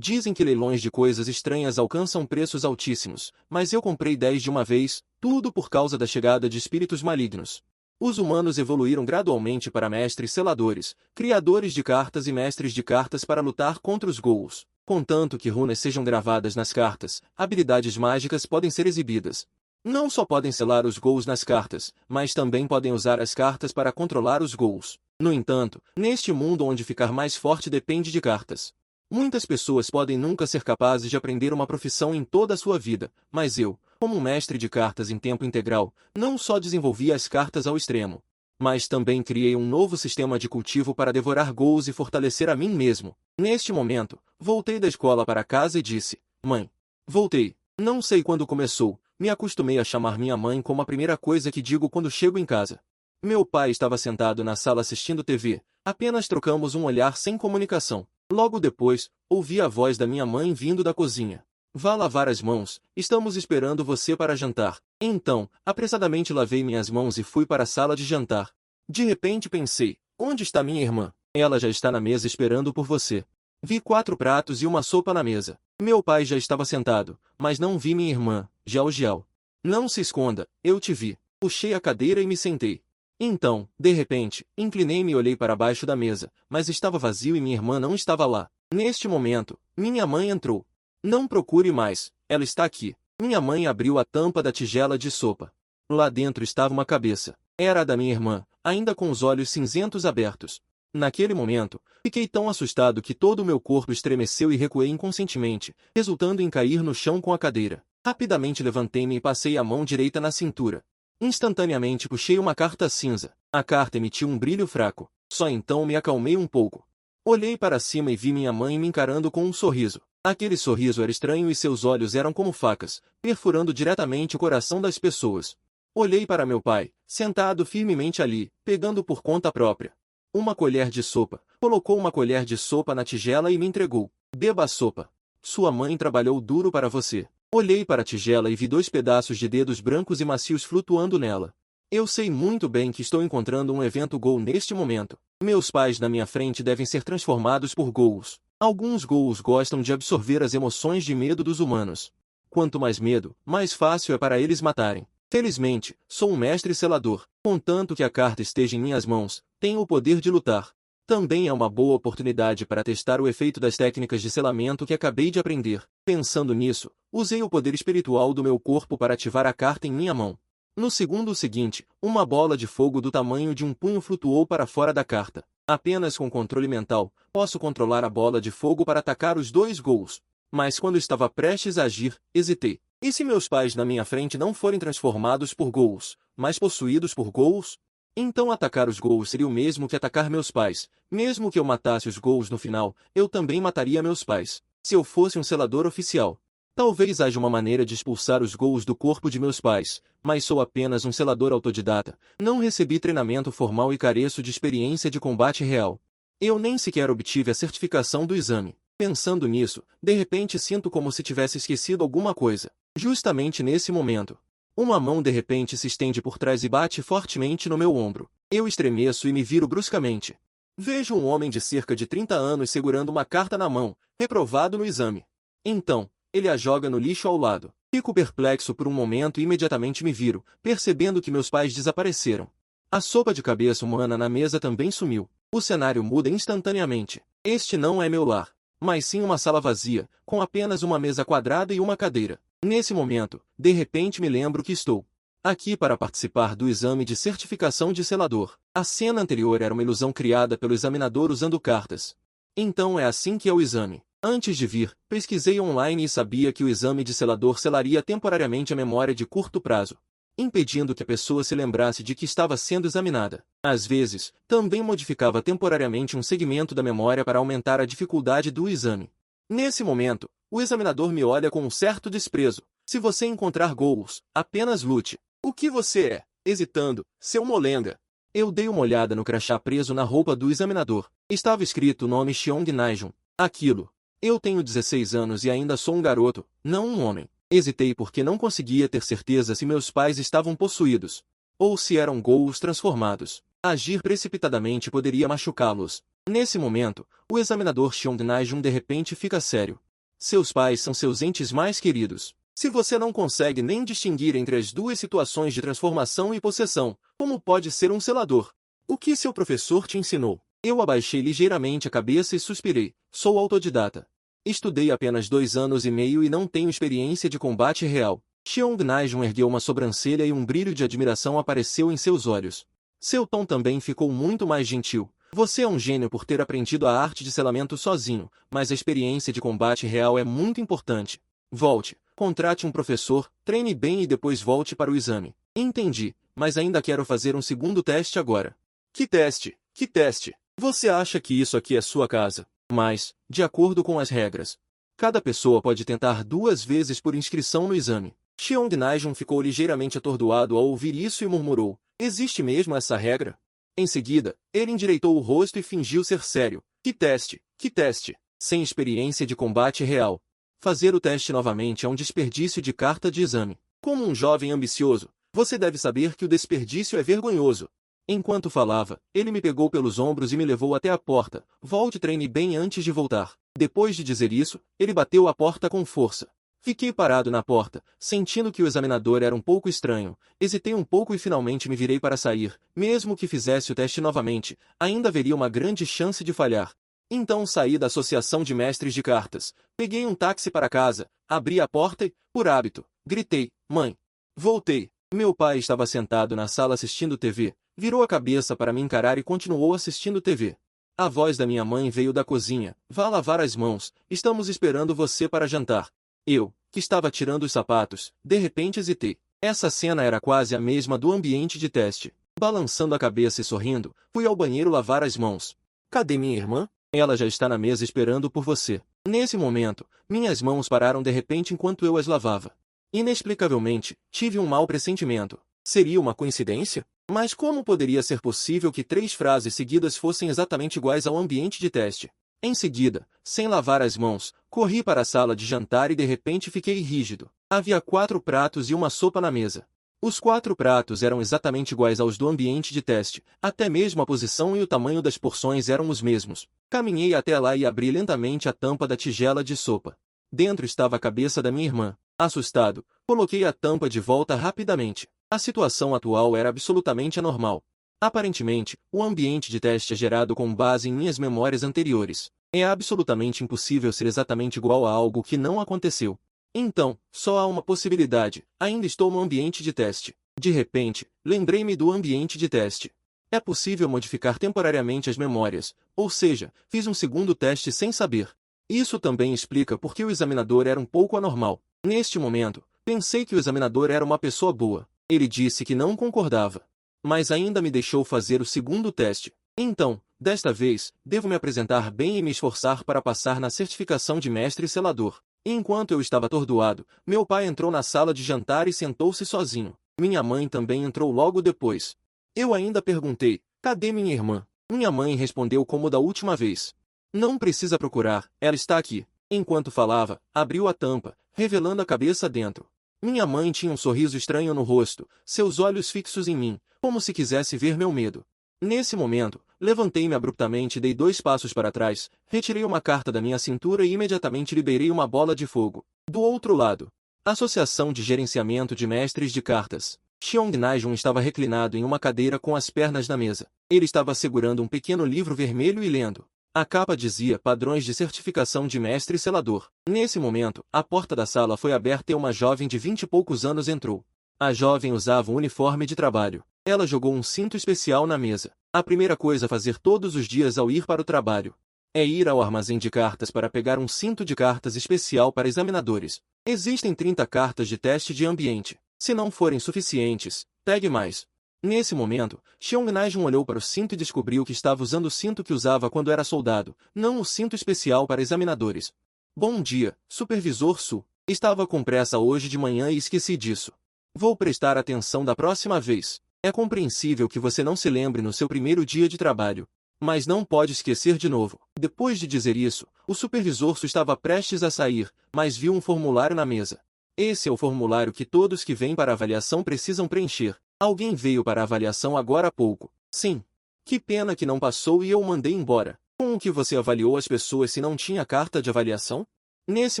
Dizem que leilões de coisas estranhas alcançam preços altíssimos, mas eu comprei 10 de uma vez, tudo por causa da chegada de espíritos malignos. Os humanos evoluíram gradualmente para mestres seladores, criadores de cartas e mestres de cartas para lutar contra os ghouls. Contanto que runas sejam gravadas nas cartas, habilidades mágicas podem ser exibidas. Não só podem selar os ghouls nas cartas, mas também podem usar as cartas para controlar os ghouls. No entanto, neste mundo onde ficar mais forte depende de cartas. Muitas pessoas podem nunca ser capazes de aprender uma profissão em toda a sua vida, mas eu, como um mestre de cartas em tempo integral, não só desenvolvi as cartas ao extremo, mas também criei um novo sistema de cultivo para devorar ghouls e fortalecer a mim mesmo. Neste momento, voltei da escola para casa e disse: Mãe, voltei. Não sei quando começou, me acostumei a chamar minha mãe como a primeira coisa que digo quando chego em casa. Meu pai estava sentado na sala assistindo TV, apenas trocamos um olhar sem comunicação. Logo depois, ouvi a voz da minha mãe vindo da cozinha. Vá lavar as mãos, estamos esperando você para jantar. Então, apressadamente lavei minhas mãos e fui para a sala de jantar. De repente pensei, onde está minha irmã? Ela já está na mesa esperando por você. Vi 4 pratos e uma sopa na mesa. Meu pai já estava sentado, mas não vi minha irmã, Jiao. Não se esconda, eu te vi. Puxei a cadeira e me sentei. Então, de repente, inclinei-me e olhei para baixo da mesa, mas estava vazio e minha irmã não estava lá. Neste momento, minha mãe entrou. Não procure mais, ela está aqui. Minha mãe abriu a tampa da tigela de sopa. Lá dentro estava uma cabeça. Era a da minha irmã, ainda com os olhos cinzentos abertos. Naquele momento, fiquei tão assustado que todo o meu corpo estremeceu e recuei inconscientemente, resultando em cair no chão com a cadeira. Rapidamente levantei-me e passei a mão direita na cintura. Instantaneamente puxei uma carta cinza. A carta emitiu um brilho fraco. Só então me acalmei um pouco. Olhei para cima e vi minha mãe me encarando com um sorriso. Aquele sorriso era estranho e seus olhos eram como facas, perfurando diretamente o coração das pessoas. Olhei para meu pai, sentado firmemente ali, pegando por conta própria uma colher de sopa. Colocou uma colher de sopa na tigela e me entregou. Beba a sopa. Sua mãe trabalhou duro para você. Olhei para a tigela e vi 2 pedaços de dedos brancos e macios flutuando nela. Eu sei muito bem que estou encontrando um evento ghoul neste momento. Meus pais na minha frente devem ser transformados por ghouls. Alguns ghouls gostam de absorver as emoções de medo dos humanos. Quanto mais medo, mais fácil é para eles matarem. Felizmente, sou um mestre selador. Contanto que a carta esteja em minhas mãos, tenho o poder de lutar. Também é uma boa oportunidade para testar o efeito das técnicas de selamento que acabei de aprender. Pensando nisso, usei o poder espiritual do meu corpo para ativar a carta em minha mão. No segundo seguinte, uma bola de fogo do tamanho de um punho flutuou para fora da carta. Apenas com controle mental, posso controlar a bola de fogo para atacar os 2 ghouls. Mas quando estava prestes a agir, hesitei. E se meus pais na minha frente não forem transformados por ghouls, mas possuídos por ghouls? Então atacar os ghouls seria o mesmo que atacar meus pais. Mesmo que eu matasse os ghouls no final, eu também mataria meus pais. Se eu fosse um selador oficial, talvez haja uma maneira de expulsar os ghouls do corpo de meus pais, mas sou apenas um selador autodidata. Não recebi treinamento formal e careço de experiência de combate real. Eu nem sequer obtive a certificação do exame. Pensando nisso, de repente sinto como se tivesse esquecido alguma coisa. Justamente nesse momento, uma mão de repente se estende por trás e bate fortemente no meu ombro. Eu estremeço e me viro bruscamente. Vejo um homem de cerca de 30 anos segurando uma carta na mão, reprovado no exame. Então, ele a joga no lixo ao lado. Fico perplexo por um momento e imediatamente me viro, percebendo que meus pais desapareceram. A sopa de cabeça humana na mesa também sumiu. O cenário muda instantaneamente. Este não é meu lar, mas sim uma sala vazia, com apenas uma mesa quadrada e uma cadeira. Nesse momento, de repente me lembro que estou aqui para participar do exame de certificação de selador. A cena anterior era uma ilusão criada pelo examinador usando cartas. Então é assim que é o exame. Antes de vir, pesquisei online e sabia que o exame de selador selaria temporariamente a memória de curto prazo, impedindo que a pessoa se lembrasse de que estava sendo examinada. Às vezes, também modificava temporariamente um segmento da memória para aumentar a dificuldade do exame. Nesse momento, o examinador me olha com um certo desprezo. Se você encontrar ghouls, apenas lute. O que você é? Hesitando, seu molenga. Eu dei uma olhada no crachá preso na roupa do examinador. Estava escrito o nome Xiong Naijun. Aquilo. Eu tenho 16 anos e ainda sou um garoto, não um homem. Hesitei porque não conseguia ter certeza se meus pais estavam possuídos, ou se eram ghouls transformados. Agir precipitadamente poderia machucá-los. Nesse momento, o examinador Xiong Naijun de repente fica sério. Seus pais são seus entes mais queridos. Se você não consegue nem distinguir entre as duas situações de transformação e possessão, como pode ser um selador? O que seu professor te ensinou? Eu abaixei ligeiramente a cabeça e suspirei. Sou autodidata. Estudei apenas 2 anos e meio e não tenho experiência de combate real. Cheong Naijun ergueu uma sobrancelha e um brilho de admiração apareceu em seus olhos. Seu tom também ficou muito mais gentil. Você é um gênio por ter aprendido a arte de selamento sozinho, mas a experiência de combate real é muito importante. Volte, contrate um professor, treine bem e depois volte para o exame. Entendi, mas ainda quero fazer um segundo teste agora. Que teste? Que teste? Você acha que isso aqui é sua casa? Mas, de acordo com as regras, cada pessoa pode tentar 2 vezes por inscrição no exame. Cheong Naijun ficou ligeiramente atordoado ao ouvir isso e murmurou, existe mesmo essa regra? Em seguida, ele endireitou o rosto e fingiu ser sério. Que teste? Que teste? Sem experiência de combate real. Fazer o teste novamente é um desperdício de carta de exame. Como um jovem ambicioso, você deve saber que o desperdício é vergonhoso. Enquanto falava, ele me pegou pelos ombros e me levou até a porta. Volte e treine bem antes de voltar. Depois de dizer isso, ele bateu a porta com força. Fiquei parado na porta, sentindo que o examinador era um pouco estranho. Hesitei um pouco e finalmente me virei para sair. Mesmo que fizesse o teste novamente, ainda haveria uma grande chance de falhar. Então saí da Associação de Mestres de Cartas. Peguei um táxi para casa, abri a porta e, por hábito, gritei, mãe. Voltei. Meu pai estava sentado na sala assistindo TV. Virou a cabeça para me encarar e continuou assistindo TV. A voz da minha mãe veio da cozinha. Vá lavar as mãos, estamos esperando você para jantar. Eu, que estava tirando os sapatos, de repente hesitei. Essa cena era quase a mesma do ambiente de teste. Balançando a cabeça e sorrindo, fui ao banheiro lavar as mãos. Cadê minha irmã? Ela já está na mesa esperando por você. Nesse momento, minhas mãos pararam de repente enquanto eu as lavava. Inexplicavelmente, tive um mau pressentimento. Seria uma coincidência? Mas como poderia ser possível que 3 frases seguidas fossem exatamente iguais ao ambiente de teste? Em seguida, sem lavar as mãos, corri para a sala de jantar e de repente fiquei rígido. Havia 4 pratos e uma sopa na mesa. Os 4 pratos eram exatamente iguais aos do ambiente de teste, até mesmo a posição e o tamanho das porções eram os mesmos. Caminhei até lá e abri lentamente a tampa da tigela de sopa. Dentro estava a cabeça da minha irmã. Assustado, coloquei a tampa de volta rapidamente. A situação atual era absolutamente anormal. Aparentemente, o ambiente de teste é gerado com base em minhas memórias anteriores. É absolutamente impossível ser exatamente igual a algo que não aconteceu. Então, só há uma possibilidade. Ainda estou no ambiente de teste. De repente, lembrei-me do ambiente de teste. É possível modificar temporariamente as memórias, ou seja, fiz um segundo teste sem saber. Isso também explica por que o examinador era um pouco anormal. Neste momento, pensei que o examinador era uma pessoa boa. Ele disse que não concordava, mas ainda me deixou fazer o segundo teste. Então, desta vez, devo me apresentar bem e me esforçar para passar na certificação de mestre selador. Enquanto eu estava atordoado, meu pai entrou na sala de jantar e sentou-se sozinho. Minha mãe também entrou logo depois. Eu ainda perguntei, cadê minha irmã? Minha mãe respondeu como da última vez. Não precisa procurar, ela está aqui. Enquanto falava, abriu a tampa, revelando a cabeça dentro. Minha mãe tinha um sorriso estranho no rosto, seus olhos fixos em mim, como se quisesse ver meu medo. Nesse momento, levantei-me abruptamente e dei 2 passos para trás, retirei uma carta da minha cintura e imediatamente liberei uma bola de fogo. Do outro lado, Associação de Gerenciamento de Mestres de Cartas. Cheong Naijun estava reclinado em uma cadeira com as pernas na mesa. Ele estava segurando um pequeno livro vermelho e lendo. A capa dizia Padrões de Certificação de Mestre Selador. Nesse momento, a porta da sala foi aberta e uma jovem de 20 e poucos anos entrou. A jovem usava um uniforme de trabalho. Ela jogou um cinto especial na mesa. A primeira coisa a fazer todos os dias ao ir para o trabalho é ir ao armazém de cartas para pegar um cinto de cartas especial para examinadores. Existem 30 cartas de teste de ambiente. Se não forem suficientes, pegue mais. Nesse momento, Cheong Naijun olhou para o cinto e descobriu que estava usando o cinto que usava quando era soldado, não o cinto especial para examinadores. Bom dia, Supervisor Su. Estava com pressa hoje de manhã e esqueci disso. Vou prestar atenção da próxima vez. É compreensível que você não se lembre no seu primeiro dia de trabalho, mas não pode esquecer de novo. Depois de dizer isso, o Supervisor Su estava prestes a sair, mas viu um formulário na mesa. Esse é o formulário que todos que vêm para a avaliação precisam preencher. Alguém veio para a avaliação agora há pouco. Sim. Que pena que não passou e eu o mandei embora. Com o que você avaliou as pessoas se não tinha carta de avaliação? Nesse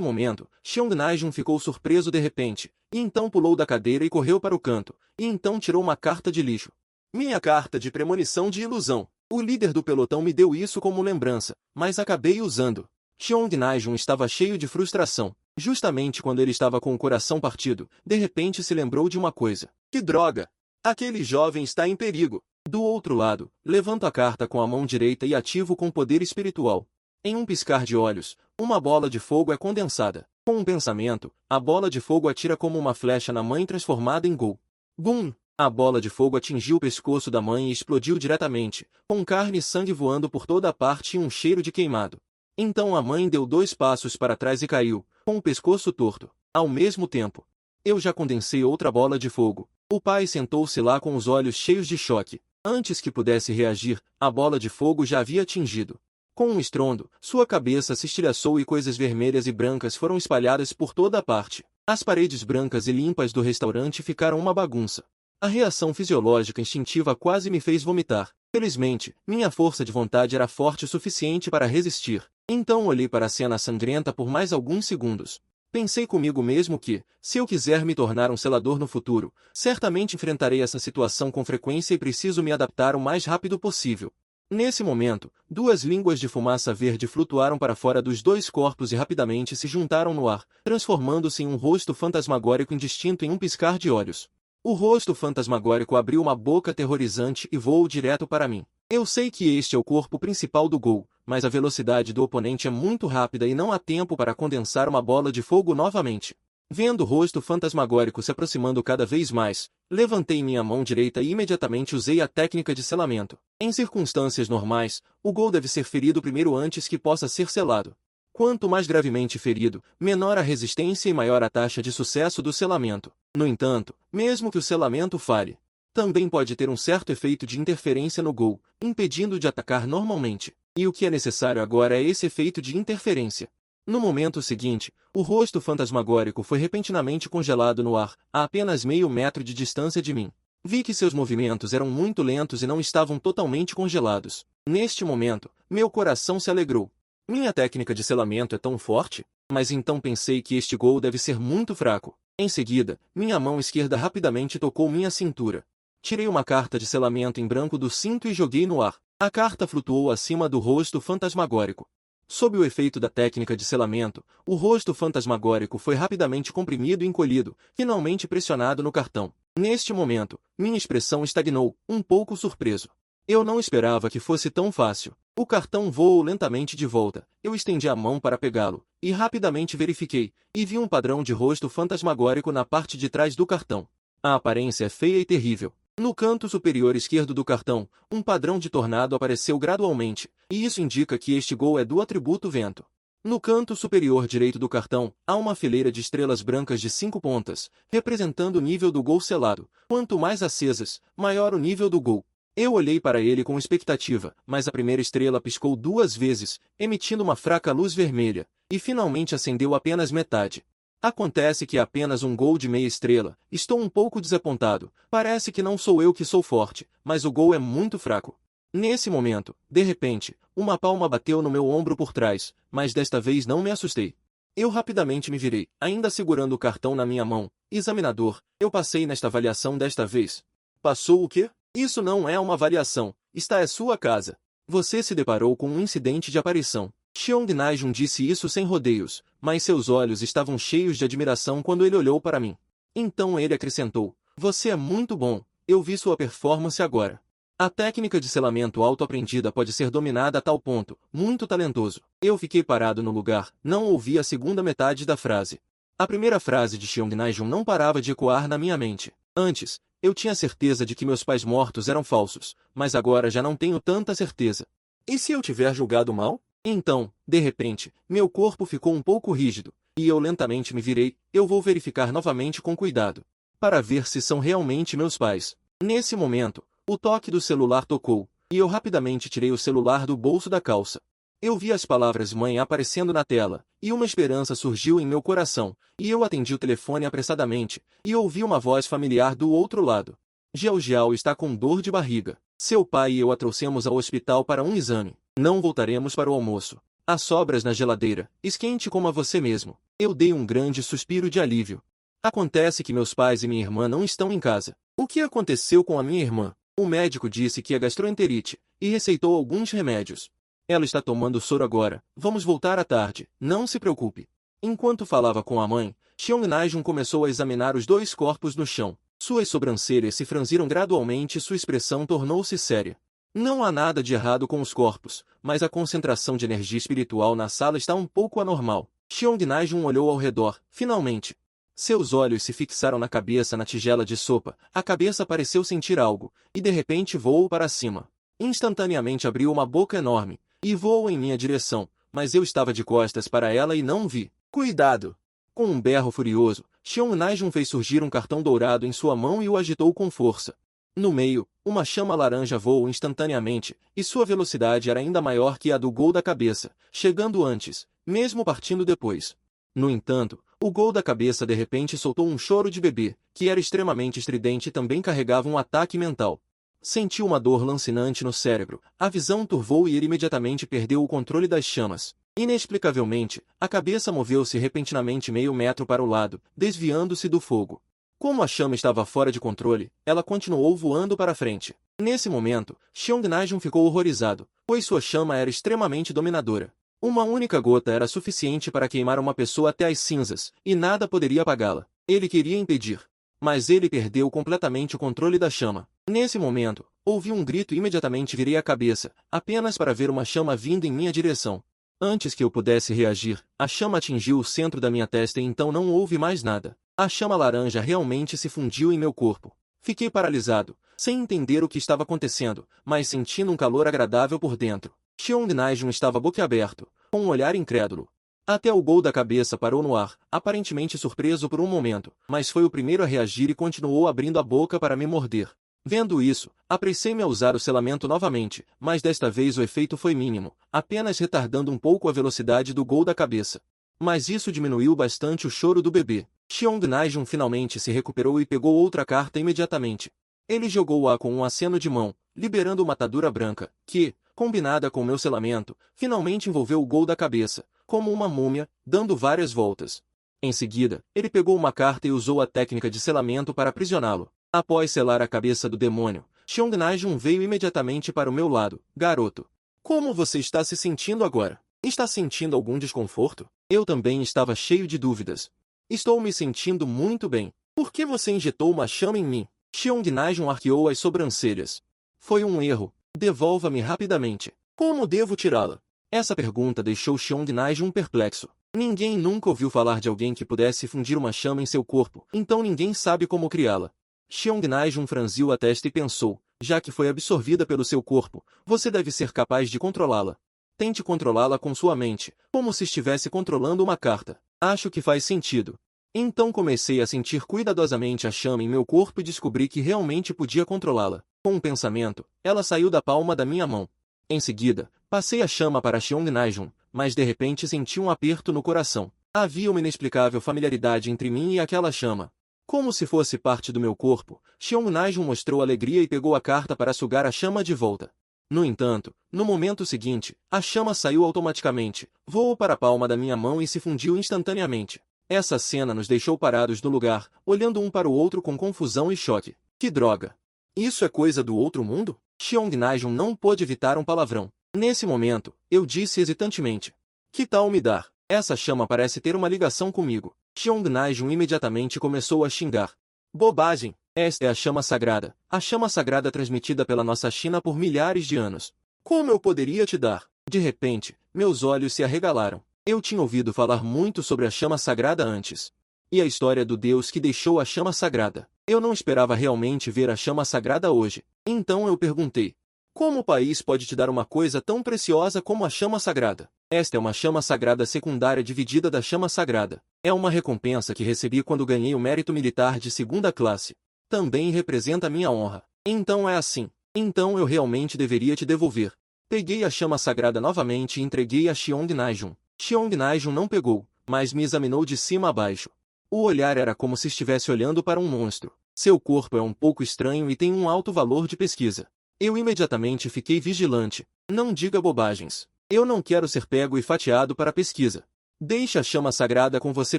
momento, Xiong Naijun ficou surpreso de repente, e então pulou da cadeira e correu para o canto, e então tirou uma carta de lixo. Minha carta de premonição de ilusão. O líder do pelotão me deu isso como lembrança, mas acabei usando. Xiong Naijun estava cheio de frustração. Justamente quando ele estava com o coração partido, de repente se lembrou de uma coisa. Que droga! Aquele jovem está em perigo. Do outro lado, levanto a carta com a mão direita e ativo com poder espiritual. Em um piscar de olhos, uma bola de fogo é condensada. Com um pensamento, a bola de fogo atira como uma flecha na mãe transformada em Gol. Bum! A bola de fogo atingiu o pescoço da mãe e explodiu diretamente, com carne e sangue voando por toda a parte e um cheiro de queimado. Então a mãe deu 2 passos para trás e caiu, com o pescoço torto. Ao mesmo tempo, eu já condensei outra bola de fogo. O pai sentou-se lá com os olhos cheios de choque. Antes que pudesse reagir, a bola de fogo já havia atingido. Com um estrondo, sua cabeça se estilhaçou e coisas vermelhas e brancas foram espalhadas por toda a parte. As paredes brancas e limpas do restaurante ficaram uma bagunça. A reação fisiológica instintiva quase me fez vomitar. Felizmente, minha força de vontade era forte o suficiente para resistir. Então olhei para a cena sangrenta por mais alguns segundos. Pensei comigo mesmo que, se eu quiser me tornar um selador no futuro, certamente enfrentarei essa situação com frequência e preciso me adaptar o mais rápido possível. Nesse momento, 2 línguas de fumaça verde flutuaram para fora dos 2 corpos e rapidamente se juntaram no ar, transformando-se em um rosto fantasmagórico indistinto em um piscar de olhos. O rosto fantasmagórico abriu uma boca aterrorizante e voou direto para mim. Eu sei que este é o corpo principal do Gol, mas a velocidade do oponente é muito rápida e não há tempo para condensar uma bola de fogo novamente. Vendo o rosto fantasmagórico se aproximando cada vez mais, levantei minha mão direita e imediatamente usei a técnica de selamento. Em circunstâncias normais, o Gol deve ser ferido primeiro antes que possa ser selado. Quanto mais gravemente ferido, menor a resistência e maior a taxa de sucesso do selamento. No entanto, mesmo que o selamento falhe, também pode ter um certo efeito de interferência no Gol, impedindo de atacar normalmente. E o que é necessário agora é esse efeito de interferência. No momento seguinte, o rosto fantasmagórico foi repentinamente congelado no ar, a apenas meio metro de distância de mim. Vi que seus movimentos eram muito lentos e não estavam totalmente congelados. Neste momento, meu coração se alegrou. Minha técnica de selamento é tão forte? Mas então pensei que este Gol deve ser muito fraco. Em seguida, minha mão esquerda rapidamente tocou minha cintura. Tirei uma carta de selamento em branco do cinto e joguei no ar. A carta flutuou acima do rosto fantasmagórico. Sob o efeito da técnica de selamento, o rosto fantasmagórico foi rapidamente comprimido e encolhido, finalmente pressionado no cartão. Neste momento, minha expressão estagnou, um pouco surpreso. Eu não esperava que fosse tão fácil. O cartão voou lentamente de volta. Eu estendi a mão para pegá-lo, e rapidamente verifiquei, e vi um padrão de rosto fantasmagórico na parte de trás do cartão. A aparência é feia e terrível. No canto superior esquerdo do cartão, um padrão de tornado apareceu gradualmente, e isso indica que este Gol é do atributo vento. No canto superior direito do cartão, há uma fileira de estrelas brancas de 5 pontas, representando o nível do Gol selado. Quanto mais acesas, maior o nível do Gol. Eu olhei para ele com expectativa, mas a primeira estrela piscou 2 vezes, emitindo uma fraca luz vermelha, e finalmente acendeu apenas metade. Acontece que é apenas um Gol de meia estrela. Estou um pouco desapontado. Parece que não sou eu que sou forte, mas o Gol é muito fraco. Nesse momento, de repente, uma palma bateu no meu ombro por trás, mas desta vez não me assustei. Eu rapidamente me virei, ainda segurando o cartão na minha mão. Examinador, eu passei nesta avaliação desta vez. Passou o quê? Isso não é uma avaliação. Esta é sua casa. Você se deparou com um incidente de aparição. Xiong Naijun disse isso sem rodeios, mas seus olhos estavam cheios de admiração quando ele olhou para mim. Então ele acrescentou: você é muito bom, eu vi sua performance agora. A técnica de selamento autoaprendida pode ser dominada a tal ponto, muito talentoso. Eu fiquei parado no lugar, não ouvi a segunda metade da frase. A primeira frase de Xiong Naijun não parava de ecoar na minha mente. Antes, eu tinha certeza de que meus pais mortos eram falsos, mas agora já não tenho tanta certeza. E se eu tiver julgado mal? Então, de repente, meu corpo ficou um pouco rígido, e eu lentamente me virei. Eu vou verificar novamente com cuidado, para ver se são realmente meus pais. Nesse momento, o toque do celular tocou, e eu rapidamente tirei o celular do bolso da calça. Eu vi as palavras mãe aparecendo na tela, e uma esperança surgiu em meu coração, e eu atendi o telefone apressadamente, e ouvi uma voz familiar do outro lado. Georgiao está com dor de barriga. Seu pai e eu a trouxemos ao hospital para um exame. Não voltaremos para o almoço. Há sobras na geladeira, esquente como a você mesmo. Eu dei um grande suspiro de alívio. Acontece que meus pais e minha irmã não estão em casa. O que aconteceu com a minha irmã? O médico disse que é gastroenterite e receitou alguns remédios. Ela está tomando soro agora. Vamos voltar à tarde. Não se preocupe. Enquanto falava com a mãe, Cheong Najun começou a examinar os dois corpos no chão. Suas sobrancelhas se franziram gradualmente e sua expressão tornou-se séria. Não há nada de errado com os corpos, mas a concentração de energia espiritual na sala está um pouco anormal. Cheong Najun olhou ao redor, finalmente. Seus olhos se fixaram na cabeça na tigela de sopa. A cabeça pareceu sentir algo, e de repente voou para cima. Instantaneamente abriu uma boca enorme, e voou em minha direção, mas eu estava de costas para ela e não vi. Cuidado! Com um berro furioso, Cheong Najun fez surgir um cartão dourado em sua mão e o agitou com força. No meio, uma chama laranja voou instantaneamente, e sua velocidade era ainda maior que a do gol da cabeça, chegando antes, mesmo partindo depois. No entanto, o gol da cabeça de repente soltou um choro de bebê, que era extremamente estridente e também carregava um ataque mental. Sentiu uma dor lancinante no cérebro, a visão turvou e ele imediatamente perdeu o controle das chamas. Inexplicavelmente, a cabeça moveu-se repentinamente meio metro para o lado, desviando-se do fogo. Como a chama estava fora de controle, ela continuou voando para frente. Nesse momento, Cheong Najun ficou horrorizado, pois sua chama era extremamente dominadora. Uma única gota era suficiente para queimar uma pessoa até as cinzas, e nada poderia apagá-la. Ele queria impedir. Mas ele perdeu completamente o controle da chama. Nesse momento, ouvi um grito e imediatamente virei a cabeça, apenas para ver uma chama vindo em minha direção. Antes que eu pudesse reagir, a chama atingiu o centro da minha testa e então não houve mais nada. A chama laranja realmente se fundiu em meu corpo. Fiquei paralisado, sem entender o que estava acontecendo, mas sentindo um calor agradável por dentro. Cheong Najun estava boquiaberto, com um olhar incrédulo. Até o gol da cabeça parou no ar, aparentemente surpreso por um momento, mas foi o primeiro a reagir e continuou abrindo a boca para me morder. Vendo isso, apressei-me a usar o selamento novamente, mas desta vez o efeito foi mínimo, apenas retardando um pouco a velocidade do gol da cabeça. Mas isso diminuiu bastante o choro do bebê. Cheong Najun finalmente se recuperou e pegou outra carta imediatamente. Ele jogou-a com um aceno de mão, liberando uma atadura branca, que, combinada com meu selamento, finalmente envolveu o gol da cabeça, como uma múmia, dando várias voltas. Em seguida, ele pegou uma carta e usou a técnica de selamento para aprisioná-lo. Após selar a cabeça do demônio, Cheong Najun veio imediatamente para o meu lado. Garoto, como você está se sentindo agora? Está sentindo algum desconforto? Eu também estava cheio de dúvidas. Estou me sentindo muito bem. Por que você injetou uma chama em mim? Cheong Najun arqueou as sobrancelhas. Foi um erro. Devolva-me rapidamente. Como devo tirá-la? Essa pergunta deixou Cheong Najun perplexo. Ninguém nunca ouviu falar de alguém que pudesse fundir uma chama em seu corpo, então ninguém sabe como criá-la. Cheong Najun franziu a testa e pensou, já que foi absorvida pelo seu corpo, você deve ser capaz de controlá-la. Tente controlá-la com sua mente, como se estivesse controlando uma carta. Acho que faz sentido. Então comecei a sentir cuidadosamente a chama em meu corpo e descobri que realmente podia controlá-la. Com um pensamento, ela saiu da palma da minha mão. Em seguida, passei a chama para Cheong Najun, mas de repente senti um aperto no coração. Havia uma inexplicável familiaridade entre mim e aquela chama. Como se fosse parte do meu corpo, Cheong Najun mostrou alegria e pegou a carta para sugar a chama de volta. No entanto, no momento seguinte, a chama saiu automaticamente, voou para a palma da minha mão e se fundiu instantaneamente. Essa cena nos deixou parados no lugar, olhando um para o outro com confusão e choque. Que droga! Isso é coisa do outro mundo? Cheong Najun não pôde evitar um palavrão. Nesse momento, eu disse hesitantemente. Que tal me dar? Essa chama parece ter uma ligação comigo. Cheong Najun imediatamente começou a xingar. Bobagem! Esta é a chama sagrada transmitida pela nossa China por milhares de anos. Como eu poderia te dar? De repente, meus olhos se arregalaram. Eu tinha ouvido falar muito sobre a chama sagrada antes. E a história do Deus que deixou a chama sagrada. Eu não esperava realmente ver a chama sagrada hoje. Então eu perguntei. Como o país pode te dar uma coisa tão preciosa como a chama sagrada? Esta é uma chama sagrada secundária dividida da chama sagrada. É uma recompensa que recebi quando ganhei o mérito militar de segunda classe. Também representa minha honra. Então é assim. Então eu realmente deveria te devolver. Peguei a chama sagrada novamente e entreguei a Cheong Najun. Cheong Najun não pegou, mas me examinou de cima a baixo. O olhar era como se estivesse olhando para um monstro. Seu corpo é um pouco estranho e tem um alto valor de pesquisa. Eu imediatamente fiquei vigilante. Não diga bobagens. Eu não quero ser pego e fatiado para a pesquisa. Deixe a chama sagrada com você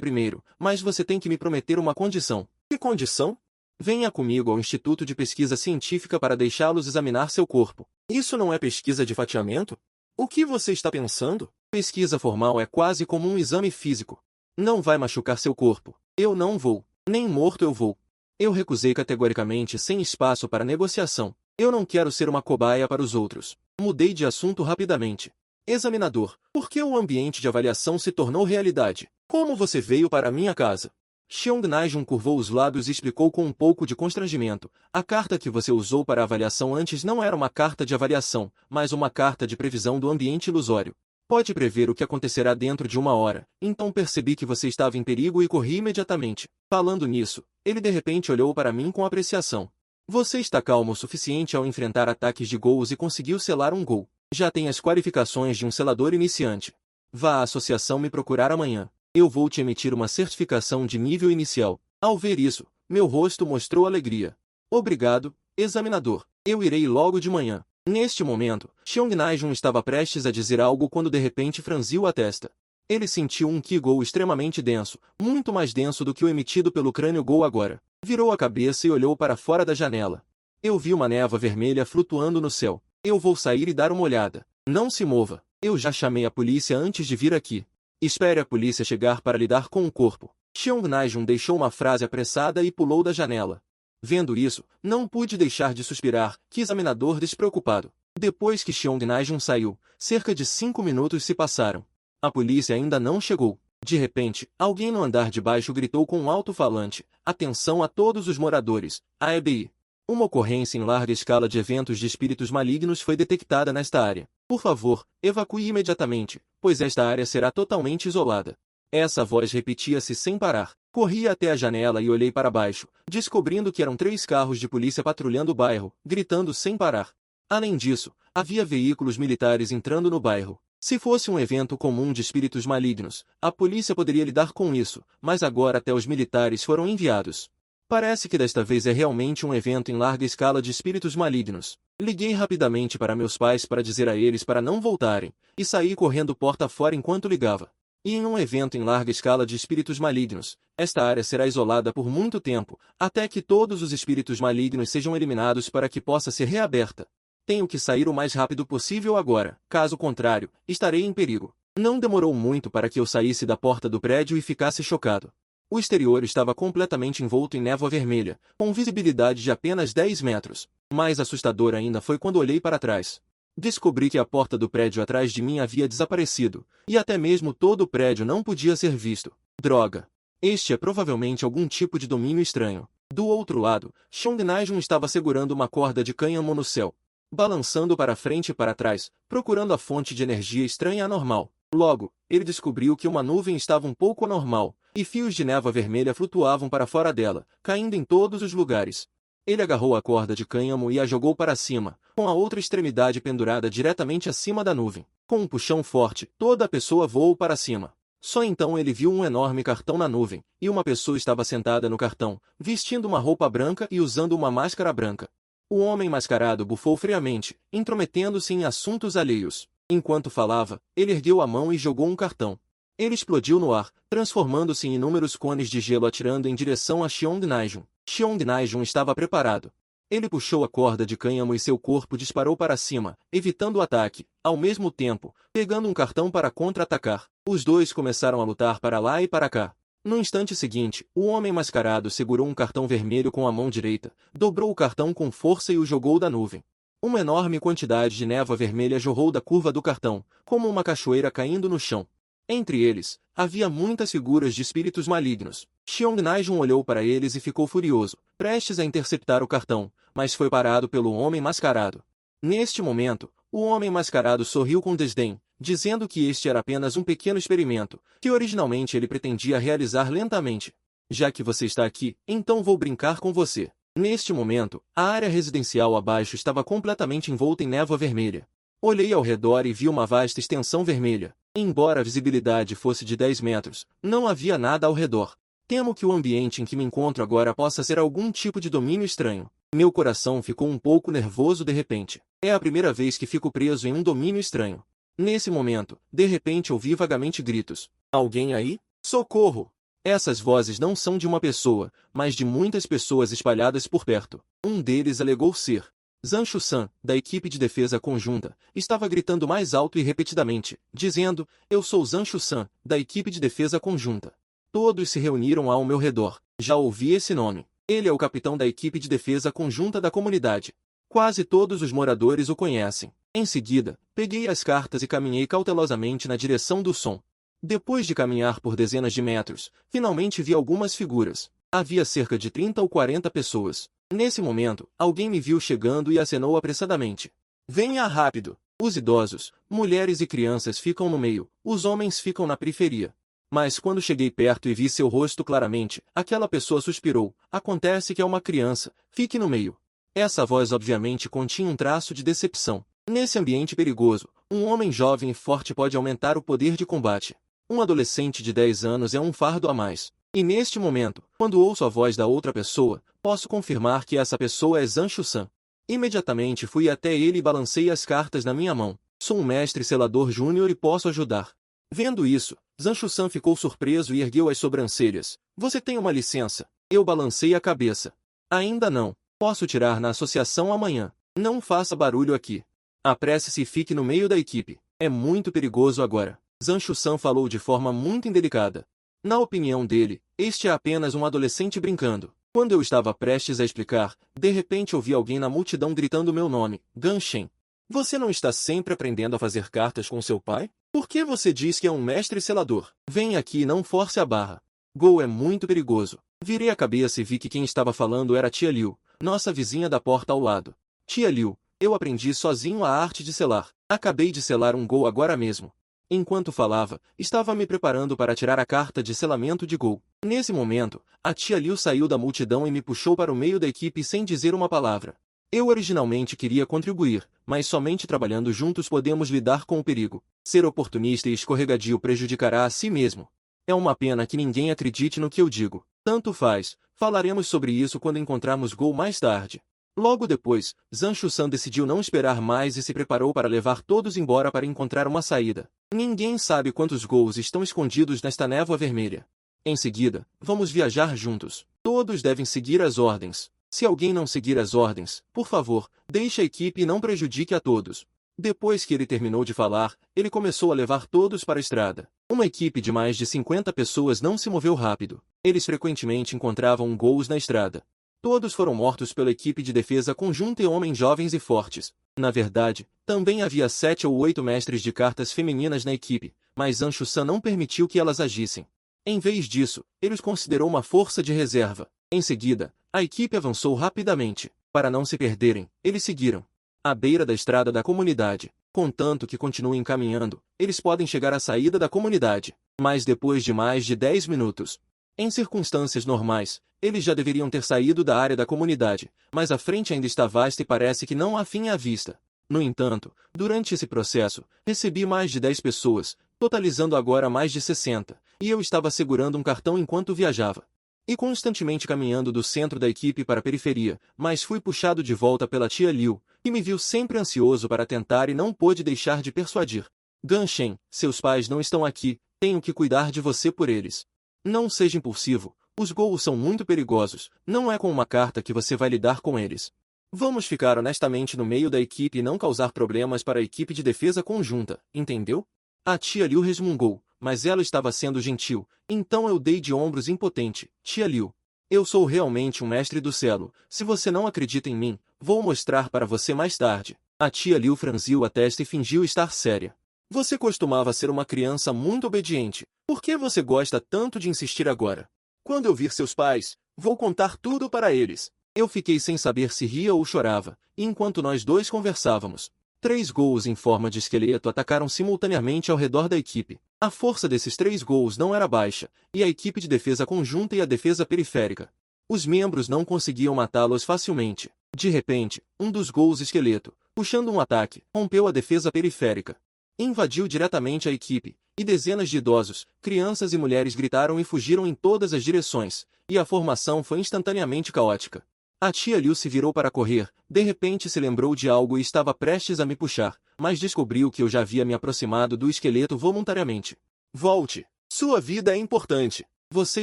primeiro, mas você tem que me prometer uma condição. Que condição? Venha comigo ao Instituto de Pesquisa Científica para deixá-los examinar seu corpo. Isso não é pesquisa de fatiamento? O que você está pensando? Pesquisa formal é quase como um exame físico. Não vai machucar seu corpo. Eu não vou. Nem morto eu vou. Eu recusei categoricamente, sem espaço para negociação. Eu não quero ser uma cobaia para os outros. Mudei de assunto rapidamente. Examinador, por que o ambiente de avaliação se tornou realidade? Como você veio para minha casa? Cheong Najun curvou os lábios e explicou com um pouco de constrangimento. A carta que você usou para a avaliação antes não era uma carta de avaliação, mas uma carta de previsão do ambiente ilusório. Pode prever o que acontecerá dentro de 1 hora, então percebi que você estava em perigo e corri imediatamente. Falando nisso, ele de repente olhou para mim com apreciação. Você está calmo o suficiente ao enfrentar ataques de gols e conseguiu selar um gol. Já tem as qualificações de um selador iniciante. Vá à associação me procurar amanhã. Eu vou te emitir uma certificação de nível inicial. Ao ver isso, meu rosto mostrou alegria. Obrigado, examinador. Eu irei logo de manhã. Neste momento, Cheong Najun estava prestes a dizer algo quando de repente franziu a testa. Ele sentiu um Qi-Gol extremamente denso, muito mais denso do que o emitido pelo crânio Gol agora. Virou a cabeça e olhou para fora da janela. Eu vi uma névoa vermelha flutuando no céu. Eu vou sair e dar uma olhada. Não se mova. Eu já chamei a polícia antes de vir aqui. Espere a polícia chegar para lidar com o corpo. Cheong Najun deixou uma frase apressada e pulou da janela. Vendo isso, não pude deixar de suspirar, que examinador despreocupado. Depois que Cheong Najun saiu, cerca de 5 minutos se passaram. A polícia ainda não chegou. De repente, alguém no andar de baixo gritou com um alto-falante: atenção a todos os moradores, a EBI. Uma ocorrência em larga escala de eventos de espíritos malignos foi detectada nesta área. Por favor, evacue imediatamente, pois esta área será totalmente isolada. Essa voz repetia-se sem parar. Corri até a janela e olhei para baixo, descobrindo que eram 3 carros de polícia patrulhando o bairro, gritando sem parar. Além disso, havia veículos militares entrando no bairro. Se fosse um evento comum de espíritos malignos, a polícia poderia lidar com isso, mas agora até os militares foram enviados. Parece que desta vez é realmente um evento em larga escala de espíritos malignos. Liguei rapidamente para meus pais para dizer a eles para não voltarem, e saí correndo porta fora enquanto ligava. E em um evento em larga escala de espíritos malignos, esta área será isolada por muito tempo, até que todos os espíritos malignos sejam eliminados para que possa ser reaberta. Tenho que sair o mais rápido possível agora, caso contrário, estarei em perigo. Não demorou muito para que eu saísse da porta do prédio e ficasse chocado. O exterior estava completamente envolto em névoa vermelha, com visibilidade de apenas 10 metros. Mais assustador ainda foi quando olhei para trás. Descobri que a porta do prédio atrás de mim havia desaparecido, e até mesmo todo o prédio não podia ser visto. Droga! Este é provavelmente algum tipo de domínio estranho. Do outro lado, Cheong Najun estava segurando uma corda de cânhamo no céu, balançando para frente e para trás, procurando a fonte de energia estranha anormal. Logo, ele descobriu que uma nuvem estava um pouco anormal, e fios de névoa vermelha flutuavam para fora dela, caindo em todos os lugares. Ele agarrou a corda de cânhamo e a jogou para cima, com a outra extremidade pendurada diretamente acima da nuvem. Com um puxão forte, toda a pessoa voou para cima. Só então ele viu um enorme cartão na nuvem, e uma pessoa estava sentada no cartão, vestindo uma roupa branca e usando uma máscara branca. O homem mascarado bufou friamente, intrometendo-se em assuntos alheios. Enquanto falava, ele ergueu a mão e jogou um cartão. Ele explodiu no ar, transformando-se em inúmeros cones de gelo atirando em direção a Cheong Najun. Cheong Najun estava preparado. Ele puxou a corda de cânhamo e seu corpo disparou para cima, evitando o ataque, ao mesmo tempo, pegando um cartão para contra-atacar. Os dois começaram a lutar para lá e para cá. No instante seguinte, o homem mascarado segurou um cartão vermelho com a mão direita, dobrou o cartão com força e o jogou da nuvem. Uma enorme quantidade de névoa vermelha jorrou da curva do cartão, como uma cachoeira caindo no chão. Entre eles, havia muitas figuras de espíritos malignos. Cheong Najun olhou para eles e ficou furioso, prestes a interceptar o cartão, mas foi parado pelo homem mascarado. Neste momento, o homem mascarado sorriu com desdém, dizendo que este era apenas um pequeno experimento, que originalmente ele pretendia realizar lentamente. Já que você está aqui, então vou brincar com você. Neste momento, a área residencial abaixo estava completamente envolta em névoa vermelha. Olhei ao redor e vi uma vasta extensão vermelha. Embora a visibilidade fosse de 10 metros, não havia nada ao redor. Temo que o ambiente em que me encontro agora possa ser algum tipo de domínio estranho. Meu coração ficou um pouco nervoso de repente. É a primeira vez que fico preso em um domínio estranho. Nesse momento, de repente ouvi vagamente gritos. Alguém aí? Socorro! Essas vozes não são de uma pessoa, mas de muitas pessoas espalhadas por perto. Um deles alegou ser Zanshu-san, da equipe de defesa conjunta, estava gritando mais alto e repetidamente, dizendo, eu sou Zanshu-san, da equipe de defesa conjunta. Todos se reuniram ao meu redor. Já ouvi esse nome. Ele é o capitão da equipe de defesa conjunta da comunidade. Quase todos os moradores o conhecem. Em seguida, peguei as cartas e caminhei cautelosamente na direção do som. Depois de caminhar por dezenas de metros, finalmente vi algumas figuras. Havia cerca de 30 ou 40 pessoas. Nesse momento, alguém me viu chegando e acenou apressadamente. Venha rápido! Os idosos, mulheres e crianças ficam no meio, os homens ficam na periferia. Mas quando cheguei perto e vi seu rosto claramente, aquela pessoa suspirou. Acontece que é uma criança, fique no meio. Essa voz obviamente continha um traço de decepção. Nesse ambiente perigoso, um homem jovem e forte pode aumentar o poder de combate. Um adolescente de 10 anos é um fardo a mais. E neste momento, quando ouço a voz da outra pessoa, posso confirmar que essa pessoa é Zanshu-san. Imediatamente fui até ele e balancei as cartas na minha mão. Sou um mestre selador júnior e posso ajudar. Vendo isso, Zanshu-san ficou surpreso e ergueu as sobrancelhas. Você tem uma licença? Eu balancei a cabeça. Ainda não. Posso tirar na associação amanhã. Não faça barulho aqui. Apresse-se e fique no meio da equipe. É muito perigoso agora. Zanshu-san falou de forma muito indelicada. Na opinião dele, este é apenas um adolescente brincando. Quando eu estava prestes a explicar, de repente ouvi alguém na multidão gritando meu nome, Ganshen. Você não está sempre aprendendo a fazer cartas com seu pai? Por que você diz que é um mestre selador? Vem aqui e não force a barra. Go é muito perigoso. Virei a cabeça e vi que quem estava falando era Tia Liu, nossa vizinha da porta ao lado. Tia Liu, eu aprendi sozinho a arte de selar. Acabei de selar um Go agora mesmo. Enquanto falava, estava me preparando para tirar a carta de selamento de Go. Nesse momento, a tia Liu saiu da multidão e me puxou para o meio da equipe sem dizer uma palavra. Eu originalmente queria contribuir, mas somente trabalhando juntos podemos lidar com o perigo. Ser oportunista e escorregadio prejudicará a si mesmo. É uma pena que ninguém acredite no que eu digo. Tanto faz, falaremos sobre isso quando encontrarmos Go mais tarde. Logo depois, Zanshu-san decidiu não esperar mais e se preparou para levar todos embora para encontrar uma saída. Ninguém sabe quantos Gous estão escondidos nesta névoa vermelha. Em seguida, vamos viajar juntos. Todos devem seguir as ordens. Se alguém não seguir as ordens, por favor, deixe a equipe e não prejudique a todos. Depois que ele terminou de falar, ele começou a levar todos para a estrada. Uma equipe de mais de 50 pessoas não se moveu rápido. Eles frequentemente encontravam Gous na estrada. Todos foram mortos pela equipe de defesa conjunta e homens jovens e fortes. Na verdade, também havia 7 ou 8 mestres de cartas femininas na equipe, mas Zanshu-san não permitiu que elas agissem. Em vez disso, ele os considerou uma força de reserva. Em seguida, a equipe avançou rapidamente. Para não se perderem, eles seguiram à beira da estrada da comunidade. Contanto que continuem caminhando, eles podem chegar à saída da comunidade. Mas depois de mais de 10 minutos, em circunstâncias normais, eles já deveriam ter saído da área da comunidade, mas a frente ainda está vasta e parece que não há fim à vista. No entanto, durante esse processo, recebi mais de 10 pessoas, totalizando agora mais de 60, e eu estava segurando um cartão enquanto viajava. E constantemente caminhando do centro da equipe para a periferia, mas fui puxado de volta pela tia Liu, que me viu sempre ansioso para tentar e não pôde deixar de persuadir. Ganshen, seus pais não estão aqui, tenho que cuidar de você por eles. Não seja impulsivo, os Gous são muito perigosos, não é com uma carta que você vai lidar com eles. Vamos ficar honestamente no meio da equipe e não causar problemas para a equipe de defesa conjunta, entendeu? A tia Liu resmungou, mas ela estava sendo gentil, então eu dei de ombros impotente. Tia Liu, eu sou realmente um mestre do selo, se você não acredita em mim, vou mostrar para você mais tarde. A tia Liu franziu a testa e fingiu estar séria. Você costumava ser uma criança muito obediente, por que você gosta tanto de insistir agora? Quando eu vir seus pais, vou contar tudo para eles. Eu fiquei sem saber se ria ou chorava, e enquanto nós dois conversávamos, 3 Gous em forma de esqueleto atacaram simultaneamente ao redor da equipe. A força desses 3 Gous não era baixa, e a equipe de defesa conjunta e a defesa periférica. Os membros não conseguiam matá-los facilmente. De repente, um dos Gous esqueleto, puxando um ataque, rompeu a defesa periférica. Invadiu diretamente a equipe, e dezenas de idosos, crianças e mulheres gritaram e fugiram em todas as direções, e a formação foi instantaneamente caótica. A tia Liu se virou para correr, de repente se lembrou de algo e estava prestes a me puxar, mas descobriu que eu já havia me aproximado do esqueleto voluntariamente. Volte. Sua vida é importante. Você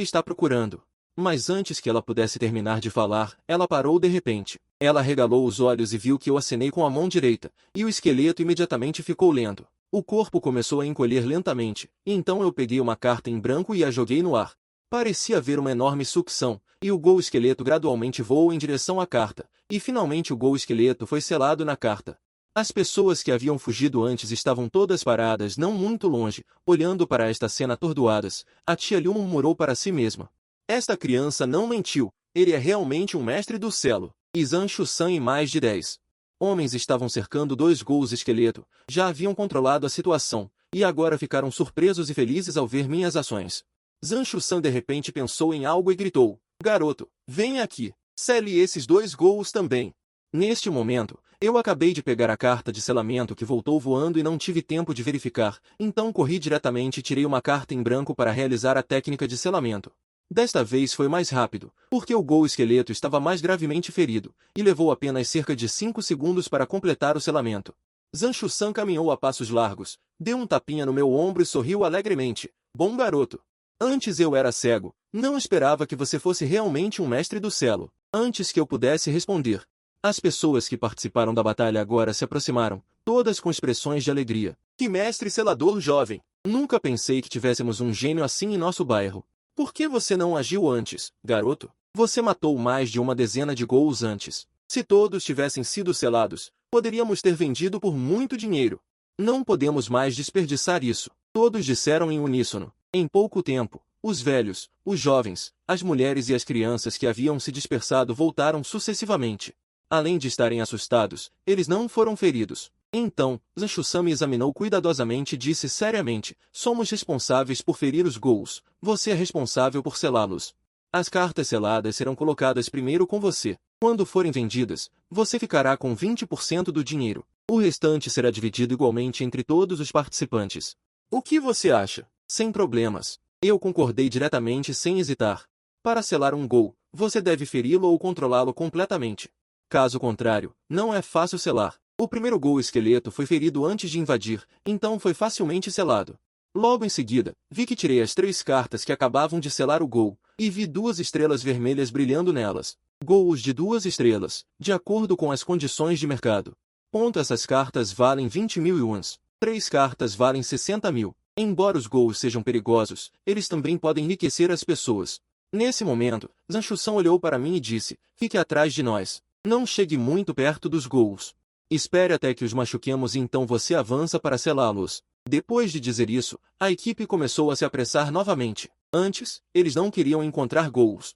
está procurando. Mas antes que ela pudesse terminar de falar, ela parou de repente. Ela arregalou os olhos e viu que eu acenei com a mão direita, e o esqueleto imediatamente ficou lento. O corpo começou a encolher lentamente, e então eu peguei uma carta em branco e a joguei no ar. Parecia haver uma enorme sucção, e o gol esqueleto gradualmente voou em direção à carta, e finalmente o gol esqueleto foi selado na carta. As pessoas que haviam fugido antes estavam todas paradas não muito longe, olhando para esta cena atordoadas. A tia Liu murmurou para si mesma. Esta criança não mentiu, ele é realmente um mestre do selo. E Zhang Shusan e mais de 10 homens estavam cercando 2 gols esqueleto, já haviam controlado a situação, e agora ficaram surpresos e felizes ao ver minhas ações. Zhang Shusan de repente pensou em algo e gritou, garoto, venha aqui, sele esses 2 gols também. Neste momento, eu acabei de pegar a carta de selamento que voltou voando e não tive tempo de verificar, então corri diretamente e tirei uma carta em branco para realizar a técnica de selamento. Desta vez foi mais rápido, porque o gol esqueleto estava mais gravemente ferido, e levou apenas cerca de 5 segundos para completar o selamento. Zhang Shusan caminhou a passos largos, deu um tapinha no meu ombro e sorriu alegremente. Bom garoto. Antes eu era cego, não esperava que você fosse realmente um mestre do selo. Antes que eu pudesse responder. As pessoas que participaram da batalha agora se aproximaram, todas com expressões de alegria. Que mestre selador jovem! Nunca pensei que tivéssemos um gênio assim em nosso bairro. Por que você não agiu antes, garoto? Você matou mais de uma dezena de gols antes. Se todos tivessem sido selados, poderíamos ter vendido por muito dinheiro. Não podemos mais desperdiçar isso. Todos disseram em uníssono. Em pouco tempo, os velhos, os jovens, as mulheres e as crianças que haviam se dispersado voltaram sucessivamente. Além de estarem assustados, eles não foram feridos. Então, Zhang Shusan me examinou cuidadosamente e disse seriamente, somos responsáveis por ferir os gols, você é responsável por selá-los. As cartas seladas serão colocadas primeiro com você. Quando forem vendidas, você ficará com 20% do dinheiro. O restante será dividido igualmente entre todos os participantes. O que você acha? Sem problemas. Eu concordei diretamente sem hesitar. Para selar um gol, você deve feri-lo ou controlá-lo completamente. Caso contrário, não é fácil selar. O primeiro gol esqueleto foi ferido antes de invadir, então foi facilmente selado. Logo em seguida, vi que tirei as 3 cartas que acabavam de selar o gol, e vi 2 estrelas vermelhas brilhando nelas. Gols de 2 estrelas, de acordo com as condições de mercado. Essas cartas valem 20.000 yuans. 3 cartas valem 60.000. Embora os gols sejam perigosos, eles também podem enriquecer as pessoas. Nesse momento, Zhang Shusan olhou para mim e disse, fique atrás de nós. Não chegue muito perto dos gols. Espere até que os machuquemos e então você avança para selá-los. Depois de dizer isso, a equipe começou a se apressar novamente. Antes, eles não queriam encontrar gols.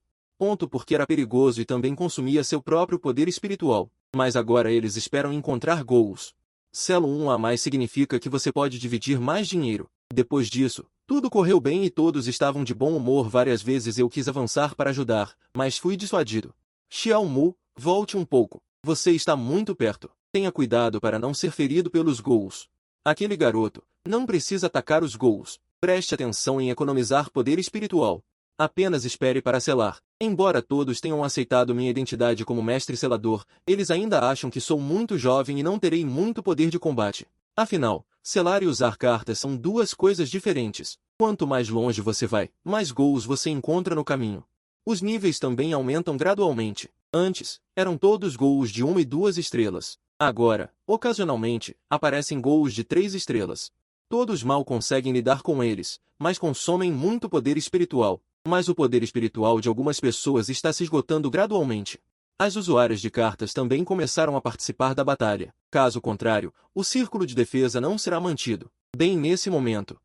Porque era perigoso e também consumia seu próprio poder espiritual. Mas agora eles esperam encontrar gols. Selo 1 a mais significa que você pode dividir mais dinheiro. Depois disso, tudo correu bem e todos estavam de bom humor. Várias vezes eu quis avançar para ajudar, mas fui dissuadido. Xiao Mu, volte um pouco. Você está muito perto. Tenha cuidado para não ser ferido pelos gols. Aquele garoto não precisa atacar os gols. Preste atenção em economizar poder espiritual. Apenas espere para selar. Embora todos tenham aceitado minha identidade como mestre selador, eles ainda acham que sou muito jovem e não terei muito poder de combate. Afinal, selar e usar cartas são 2 coisas diferentes. Quanto mais longe você vai, mais gols você encontra no caminho. Os níveis também aumentam gradualmente. Antes, eram todos gols de 1 e 2 estrelas. Agora, ocasionalmente, aparecem gols de 3 estrelas. Todos mal conseguem lidar com eles, mas consomem muito poder espiritual. Mas o poder espiritual de algumas pessoas está se esgotando gradualmente. As usuárias de cartas também começaram a participar da batalha. Caso contrário, o círculo de defesa não será mantido. Bem nesse momento.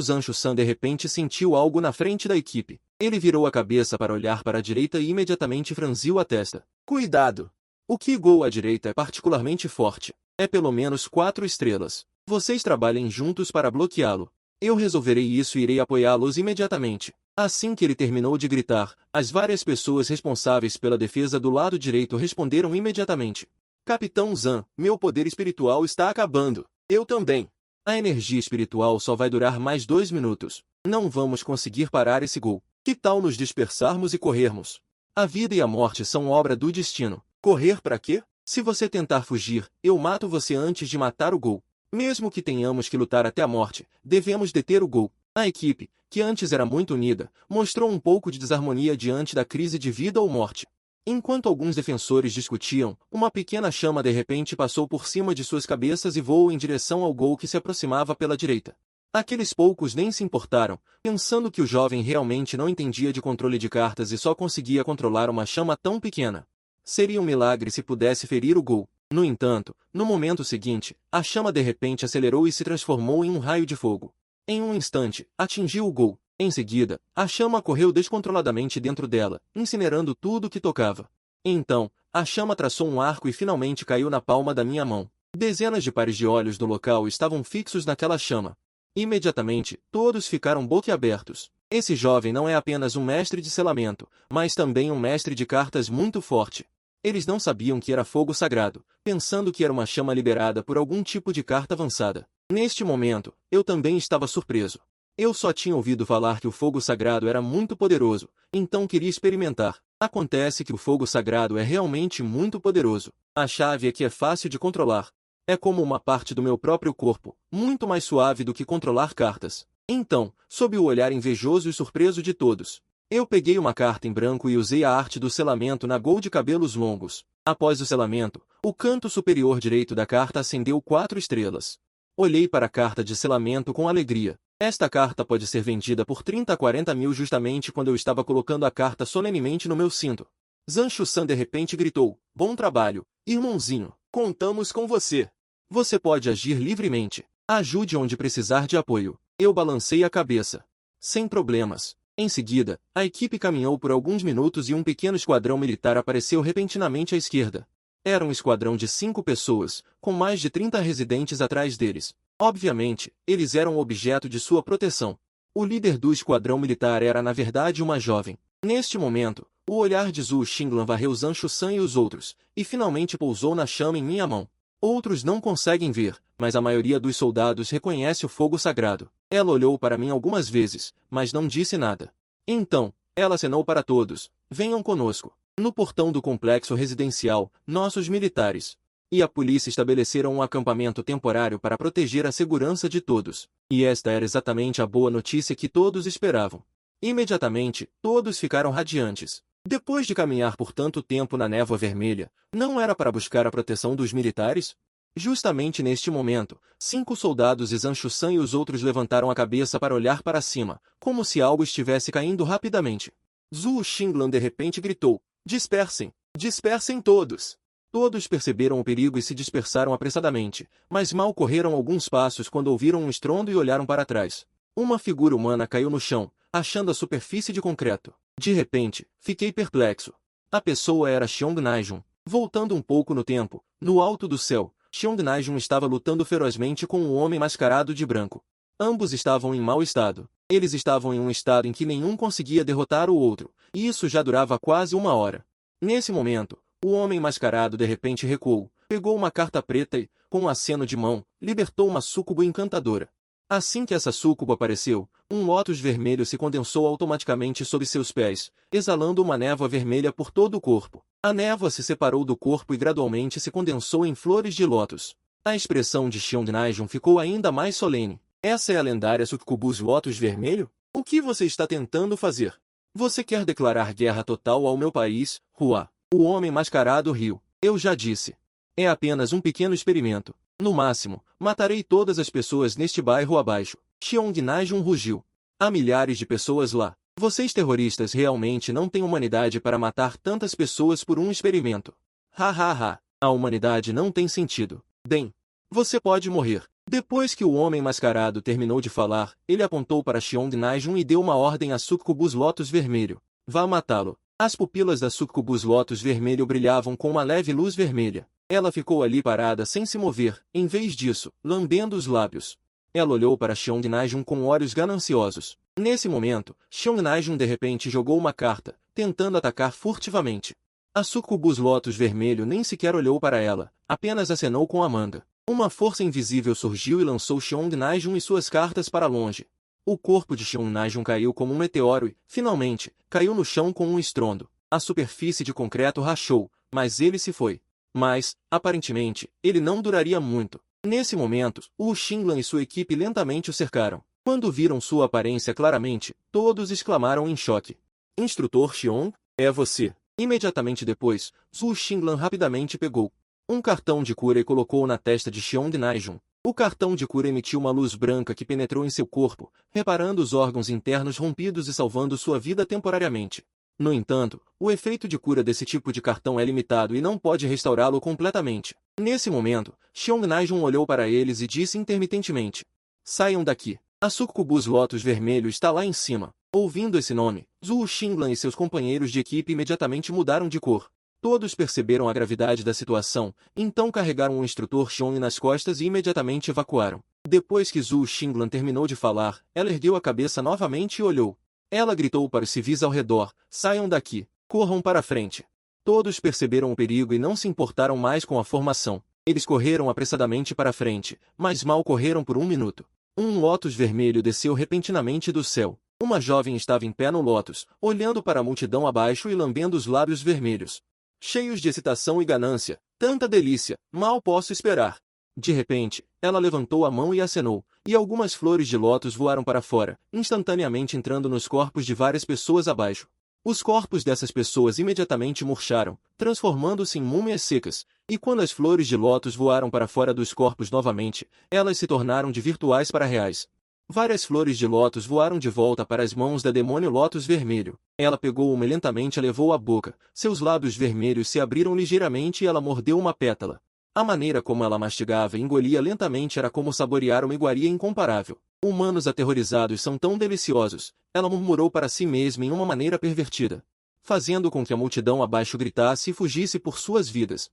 Zhang Shusan de repente sentiu algo na frente da equipe. Ele virou a cabeça para olhar para a direita e imediatamente franziu a testa. Cuidado! O Ki-Go à direita é particularmente forte. É pelo menos 4 estrelas. Vocês trabalhem juntos para bloqueá-lo. Eu resolverei isso e irei apoiá-los imediatamente. Assim que ele terminou de gritar, as várias pessoas responsáveis pela defesa do lado direito responderam imediatamente. Capitão Zan, meu poder espiritual está acabando. Eu também. A energia espiritual só vai durar mais 2 minutos. Não vamos conseguir parar esse gol. Que tal nos dispersarmos e corrermos? A vida e a morte são obra do destino. Correr para quê? Se você tentar fugir, eu mato você antes de matar o Gol. Mesmo que tenhamos que lutar até a morte, devemos deter o Gol. A equipe, que antes era muito unida, mostrou um pouco de desarmonia diante da crise de vida ou morte. Enquanto alguns defensores discutiam, uma pequena chama de repente passou por cima de suas cabeças e voou em direção ao Gol que se aproximava pela direita. Aqueles poucos nem se importaram, pensando que o jovem realmente não entendia de controle de cartas e só conseguia controlar uma chama tão pequena. Seria um milagre se pudesse ferir o Gol. No entanto, no momento seguinte, a chama de repente acelerou e se transformou em um raio de fogo. Em um instante, atingiu o Gol. Em seguida, a chama correu descontroladamente dentro dela, incinerando tudo que tocava. Então, a chama traçou um arco e finalmente caiu na palma da minha mão. Dezenas de pares de olhos do local estavam fixos naquela chama. Imediatamente, todos ficaram boquiabertos. Esse jovem não é apenas um mestre de selamento, mas também um mestre de cartas muito forte. Eles não sabiam que era fogo sagrado, pensando que era uma chama liberada por algum tipo de carta avançada. Neste momento, eu também estava surpreso. Eu só tinha ouvido falar que o fogo sagrado era muito poderoso, então queria experimentar. Acontece que o fogo sagrado é realmente muito poderoso. A chave é que é fácil de controlar. É como uma parte do meu próprio corpo, muito mais suave do que controlar cartas. Então, sob o olhar invejoso e surpreso de todos, eu peguei uma carta em branco e usei a arte do selamento na Gol de cabelos longos. Após o selamento, o canto superior direito da carta acendeu 4 estrelas. Olhei para a carta de selamento com alegria. Esta carta pode ser vendida por 30 a 40 mil justamente quando eu estava colocando a carta solenemente no meu cinto. Zanshu-san de repente gritou, "Bom trabalho, irmãozinho, contamos com você. Você pode agir livremente. Ajude onde precisar de apoio." Eu balancei a cabeça. Sem problemas. Em seguida, a equipe caminhou por alguns minutos e um pequeno esquadrão militar apareceu repentinamente à esquerda. Era um esquadrão de 5 pessoas, com mais de 30 residentes atrás deles. Obviamente, eles eram objeto de sua proteção. O líder do esquadrão militar era na verdade uma jovem. Neste momento, o olhar de Zhu Xinglan varreu Zanshu-san e os outros, e finalmente pousou na chama em minha mão. Outros não conseguem ver, mas a maioria dos soldados reconhece o fogo sagrado. Ela olhou para mim algumas vezes, mas não disse nada. Então, ela acenou para todos, "Venham conosco." No portão do complexo residencial, nossos militares e a polícia estabeleceram um acampamento temporário para proteger a segurança de todos. E esta era exatamente a boa notícia que todos esperavam. Imediatamente, todos ficaram radiantes. Depois de caminhar por tanto tempo na névoa vermelha, não era para buscar a proteção dos militares? Justamente neste momento, 5 soldados e Zanshu-san e os outros levantaram a cabeça para olhar para cima, como se algo estivesse caindo rapidamente. Zhu Xinglan de repente gritou, "Dispersem! Dispersem todos!" Todos perceberam o perigo e se dispersaram apressadamente, mas mal correram alguns passos quando ouviram um estrondo e olharam para trás. Uma figura humana caiu no chão, achando a superfície de concreto. De repente, fiquei perplexo. A pessoa era Xiong Naijun. Voltando um pouco no tempo, no alto do céu, Xiong Naijun estava lutando ferozmente com um homem mascarado de branco. Ambos estavam em mau estado. Eles estavam em um estado em que nenhum conseguia derrotar o outro, e isso já durava quase 1 hora. Nesse momento, o homem mascarado de repente recuou, pegou uma carta preta e, com um aceno de mão, libertou uma súcubo encantadora. Assim que essa súcubo apareceu, um lótus vermelho se condensou automaticamente sob seus pés, exalando uma névoa vermelha por todo o corpo. A névoa se separou do corpo e gradualmente se condensou em flores de lótus. A expressão de Xiong Naijun ficou ainda mais solene. "Essa é a lendária Succubus Lótus Vermelho? O que você está tentando fazer? Você quer declarar guerra total ao meu país, Hua?" O homem mascarado riu. "Eu já disse. É apenas um pequeno experimento. No máximo, matarei todas as pessoas neste bairro abaixo." Xiong Naijun rugiu. "Há milhares de pessoas lá. Vocês terroristas realmente não têm humanidade para matar tantas pessoas por um experimento. Ha ha ha. A humanidade não tem sentido. Bem, você pode morrer." Depois que o homem mascarado terminou de falar, ele apontou para Xiong Naijun e deu uma ordem a Succubus Lótus Vermelho. "Vá matá-lo." As pupilas da Succubus Lótus Vermelho brilhavam com uma leve luz vermelha. Ela ficou ali parada sem se mover, em vez disso, lambendo os lábios. Ela olhou para Xiong Naijun com olhos gananciosos. Nesse momento, Xiong Naijun de repente jogou uma carta, tentando atacar furtivamente. A Succubus Lótus Vermelho nem sequer olhou para ela, apenas acenou com a manga. Uma força invisível surgiu e lançou Xiong Naijun e suas cartas para longe. O corpo de Xiong Naijun caiu como um meteoro e, finalmente, caiu no chão com um estrondo. A superfície de concreto rachou, mas ele se foi. Mas, aparentemente, ele não duraria muito. Nesse momento, Wu Xinglan e sua equipe lentamente o cercaram. Quando viram sua aparência claramente, todos exclamaram em choque. Instrutor Xiong, é você. Imediatamente depois, Zhu Xinglan rapidamente pegou um cartão de cura e colocou na testa de Xiong Naijun. O cartão de cura emitiu uma luz branca que penetrou em seu corpo, reparando os órgãos internos rompidos e salvando sua vida temporariamente. No entanto, o efeito de cura desse tipo de cartão é limitado e não pode restaurá-lo completamente. Nesse momento, Xiong Naijun olhou para eles e disse intermitentemente: saiam daqui. A sucubus Lotus Vermelho está lá em cima. Ouvindo esse nome, Zhu Xinglan e seus companheiros de equipe imediatamente mudaram de cor. Todos perceberam a gravidade da situação, então carregaram o instrutor Xiong nas costas e imediatamente evacuaram. Depois que Zhu Xinglan terminou de falar, ela ergueu a cabeça novamente e olhou. Ela gritou para os civis ao redor: saiam daqui, corram para frente. Todos perceberam o perigo e não se importaram mais com a formação. Eles correram apressadamente para frente, mas mal correram por 1 minuto. Um lótus vermelho desceu repentinamente do céu. Uma jovem estava em pé no lótus, olhando para a multidão abaixo e lambendo os lábios vermelhos. Cheios de excitação e ganância, tanta delícia, mal posso esperar. De repente, ela levantou a mão e acenou, e algumas flores de lótus voaram para fora, instantaneamente entrando nos corpos de várias pessoas abaixo. Os corpos dessas pessoas imediatamente murcharam, transformando-se em múmias secas, e quando as flores de lótus voaram para fora dos corpos novamente, elas se tornaram de virtuais para reais. Várias flores de lótus voaram de volta para as mãos da demônio lótus vermelho. Ela pegou uma lentamente e a levou à boca. Seus lábios vermelhos se abriram ligeiramente e ela mordeu uma pétala. A maneira como ela mastigava e engolia lentamente era como saborear uma iguaria incomparável. Humanos aterrorizados são tão deliciosos, ela murmurou para si mesma em uma maneira pervertida, fazendo com que a multidão abaixo gritasse e fugisse por suas vidas.